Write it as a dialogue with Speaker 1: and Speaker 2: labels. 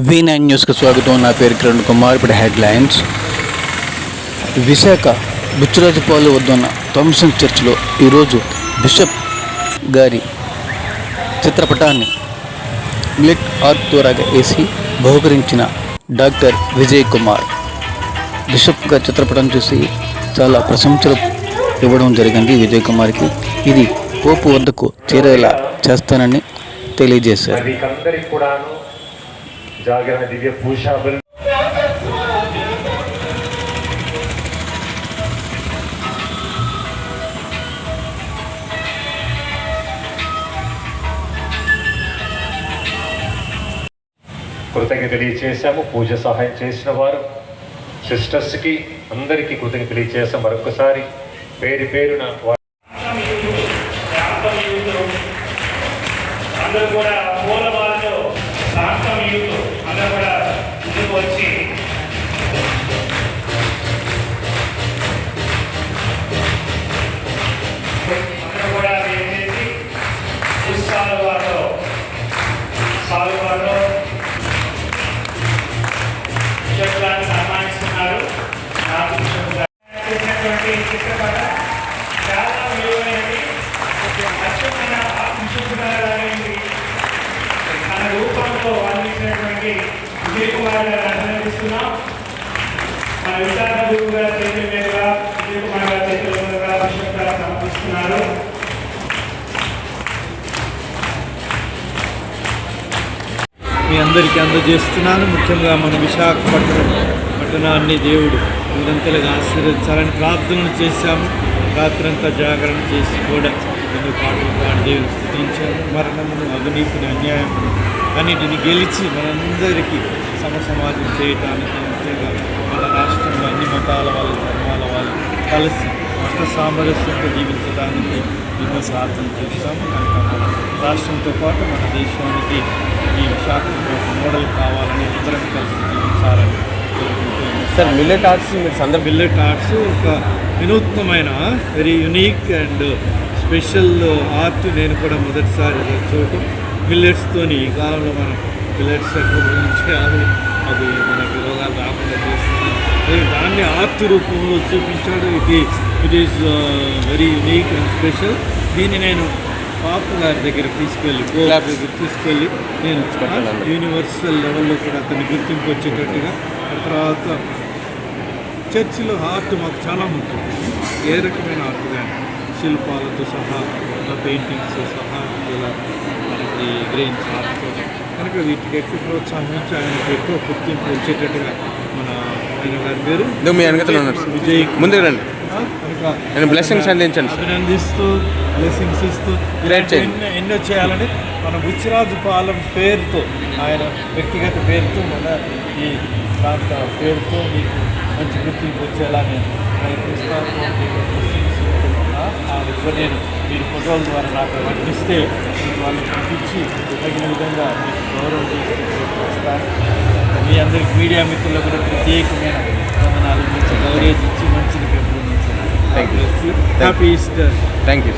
Speaker 1: V9 న్యూస్కి స్వాగతం. నా పేరు కిరణ్ కుమార్. ఇప్పుడు హెడ్లైన్స్. విశాఖ బుచ్చిరాజుపాలెం వద్ద ఉన్న థామ్సన్ చర్చ్లో ఈరోజు బిషప్ గారి చిత్రపటాన్ని మిల్లెట్ ఆర్ట్ ద్వారా వేసి బహుకరించిన డాక్టర్ విజయ్ కుమార్. బిషప్ గారి చిత్రపటం చూసి చాలా ప్రశంసలు ఇవ్వడం జరిగింది విజయ్ కుమార్కి. ఇది పోపు వద్దకు చేరేలా చేస్తానని తెలియజేశారు.
Speaker 2: జాగరణ దివ్య పూషాబల్ కృతజ్ఞత తెలియచేశాము. పూజ సహాయం చేసిన వారు సిస్టర్స్కి అందరికీ కృతజ్ఞత తెలియచేసాం. మరొకసారి పేరు పేరున అందరూ కూడా మూలవాళ్ళు రాష్ట్రం యూత్ అందరూ కూడా ముందుకు వచ్చి అందరూ కూడా వేసేసి సాల్వాలో విషయాన్ని సన్మానిస్తున్నారు. చేసినటువంటి చిత్రపట చాలా విలువైనది. అత్యున్నత విశుద్ధమైనది మన రూపంలో వర్ణించినటువంటి విజయ్ కుమార్ గారు అభినందిస్తున్నాం. మన విశాఖ గురువు గారి చేతుల మీదుగా విజయ్ కుమార్ గారి చేతుల మీదుగా బిషప్ గారు సమర్పిస్తున్నారు.
Speaker 3: మీ అందరికీ అందజేస్తున్నాను. ముఖ్యంగా మన విశాఖపట్టణాన్ని దేవుడు నిరంతరంగా ఆశీర్వదించాలని ప్రార్థనలు చేశాము. రాత్రంతా జాగరణ చేసి కూడా ఎన్నో పాటలు పాడి దేవుని స్తుతించాము. మరణమును, అవినీతిని, అన్యాయం అన్నిటిని గెలిచి మనందరికీ సమాజం చేయటానికి, ముఖ్యంగా మన రాష్ట్రంలో అన్ని మతాల వాళ్ళు, ధర్మాల వాళ్ళు కలిసి మత సామరస్యంతో జీవించడానికి ఎన్నో ప్రార్థన చేస్తాము. కనుక మన రాష్ట్రంతో పాటు మన దేశానికి ఈ విశాఖపట్నం మోడల్ కావాలని అందరం కలిసి జీవించాలని కోరుకుంటున్నాను.
Speaker 4: Sir, millet arts
Speaker 3: millet arts ఒక వినూత్నమైన very unique and special art. నేను కూడా మొదటిసారి చూడటం. మిల్లెట్స్తోని ఈ కాలంలో మనం మిల్లెట్స్ చేయాలి, అది మనకి రోగాలు రాకుండా చేస్తుంది. దాన్ని ఆర్ట్ రూపంలో చూపించాడు. It is very unique and special. దీన్ని నేను పాపు గారి దగ్గర తీసుకెళ్ళి నేను యూనివర్సల్ లెవెల్లో కూడా అతన్ని గుర్తింపు వచ్చేటట్టుగా. తర్వాత చర్చిలో ఆర్ట్ మాకు చాలా ముఖ్యం. ఏ రకమైన ఆర్ట్ కానీ శిల్పాలతో సహా, పెయింటింగ్స్ సహా, ఇలా మనకి గ్రెయిన్స్ ఆర్ట్ కనుక వీటికి ఎక్కువ ప్రోత్సాహించి ఆయనకు ఎక్కువ గుర్తింపు వచ్చేటట్టుగా మన ఆయన గారి పేరు విజయ్ ముందుకు రండి. కనుక బ్లెస్సింగ్స్ అందించండి, అభినందిస్తూ బ్లెస్సింగ్స్ ఇస్తూ ఎన్నో చేయాలని మన బుచ్చిరాజుపాలెం పేరుతో, ఆయన వ్యక్తిగత పేరుతో, మన ఈ ప్రాంత పేరుతో మీకు మంచి గుర్తింపు వచ్చేలా నేను ప్రయత్నిస్తాను. నేను మీరు ఫోటోల ద్వారా నాకు వర్తిస్తే వాళ్ళని పంపించి తగిన విధంగా మీకు గౌరవం చేస్తాను. మీ అందరికి మీడియా మిత్రులకు కూడా ప్రత్యేకమైన వందనాలు. మంచి కవరేజ్ ఇచ్చి మంచిని పెంపొందించాను. Happy Easter.
Speaker 4: Thank you.